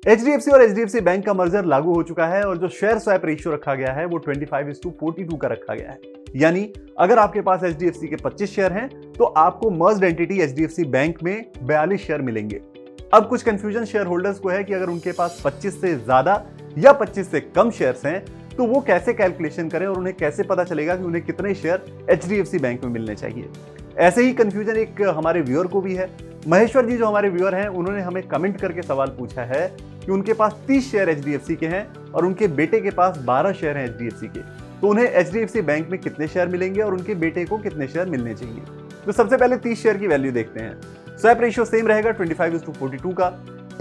HDFC और HDFC bank का merger लागू हो चुका है और जो शेयर स्वैप रेशियो रखा गया है वो 25:42 का रखा गया है। यानी अगर आपके पास HDFC के 25 शेयर हैं तो आपको मर्ज्ड एंटिटी HDFC बैंक में 42 शेयर मिलेंगे। अब कुछ कंफ्यूजन शेयर होल्डर्स को है कि अगर उनके पास 25 से ज्यादा या 25 से कम शेयर्स हैं तो वो कैसे कैलकुलेशन करें और उन्हें कैसे पता चलेगा कि उन्हें कितने शेयर HDFC बैंक में मिलने चाहिए। ऐसे ही कंफ्यूजन एक हमारे व्यूअर को भी है। महेश्वर जी जो हमारे व्यूअर हैं उन्होंने हमें कमेंट करके सवाल पूछा है कि उनके पास 30 शेयर HDFC के हैं और उनके बेटे के पास 12 शेयर हैं HDFC के, तो उन्हें HDFC बैंक में कितने शेयर मिलेंगे और उनके बेटे को कितने शेयर मिलने चाहिए। तो सबसे पहले 30 शेयर की वैल्यू देखते हैं। स्वैप रेशियो सेम रहेगा 25:42 का।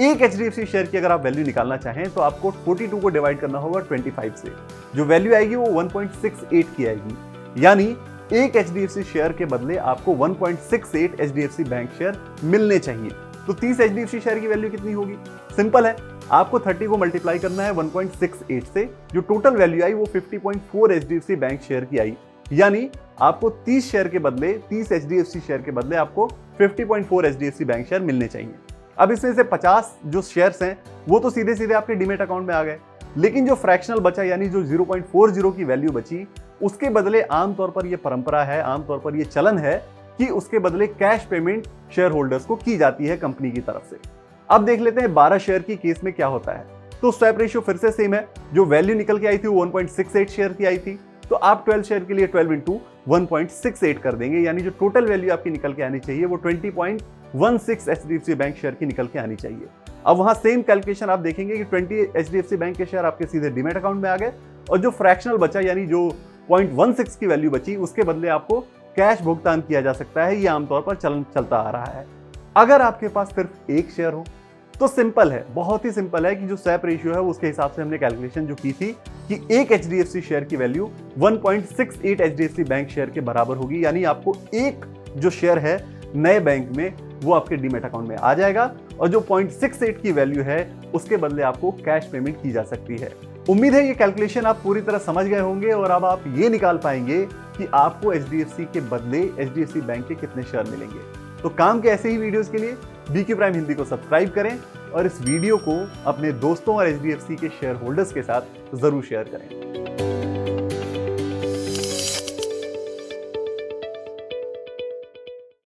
एक HDFC शेयर की अगर आप वैल्यू निकालना चाहें तो आपको 42 को डिवाइड करना होगा 25 से, जो वैल्यू आएगी वो 1.68 की आएगी। यानी एक HDFC शेयर के बदले आपको 1.68 HDFC बैंक शेयर मिलने चाहिए। तो 30 HDFC शेयर की वैल्यू कितनी होगी? सिंपल है, आपको 30 को मल्टीप्लाई करना है 1.68 से, जो टोटल वैल्यू आई वो 50.4 HDFC बैंक शेयर की आई। यानी आपको 30 शेयर के बदले 30 HDFC शेयर के बदले आपको 50.4 HDFC बैंक शेयर मिलने चाहिए। अब इसमें से 50 जो शेयर्स हैं वो तो सीधे सीधे आपके डीमेट अकाउंट में आ गए, लेकिन जो फ्रैक्शनल बचा यानी जो 0.40 की वैल्यू बची, उसके बदले आमतौर पर यह परंपरा है, आमतौर पर यह चलन है कि उसके बदले कैश पेमेंट शेयर होल्डर्स को की जाती है कंपनी की तरफ से। अब देख लेते हैं 12 शेयर की केस में क्या होता है। तो स्वैप रेशियो फिर से सेम है, जो वैल्यू निकल के आई थी वो 1.68 शेयर की आई थी, तो आप 12 शेयर के लिए 12 इंटू 1.68 कर देंगे, यानी जो टोटल वैल्यू आपकी निकल के आनी चाहिए वो 20.16 HDFC बैंक शेयर की निकल के आनी चाहिए। अब वहां सेम कैलकुलेशन आप देखेंगे कि 20 HDFC बैंक के शेयर आपके सीधे डीमेट अकाउंट में आ गए और जो फ्रैक्शनल बचा यानी जो 0.16 की वैल्यू बची उसके बदले आपको कैश भुगतान किया जा सकता है। ये आमतौर पर चलन चलता आ रहा है। अगर आपके पास सिर्फ एक शेयर हो तो सिंपल है, बहुत ही सिंपल है कि जो स्वैप रेशियो है उसके हिसाब से हमने कैलकुलेशन जो की थी कि एक HDFC शेयर की वैल्यू 1.68 HDFC बैंक शेयर के बराबर होगी। यानी आपको एक जो शेयर है नए बैंक में वो आपके डीमेट अकाउंट में आ जाएगा और जो 0.68 की वैल्यू है उसके बदले आपको कैश पेमेंट की जा सकती है। उम्मीद है ये कैलकुलेशन आप पूरी तरह समझ गए होंगे और अब आप ये निकाल पाएंगे कि आपको HDFC के बदले HDFC बैंक के कितने शेयर मिलेंगे। तो काम के ऐसे ही वीडियोस के लिए BQ प्राइम हिंदी को सब्सक्राइब करें और इस वीडियो को अपने दोस्तों और HDFC के शेयर होल्डर्स के साथ जरूर शेयर करें।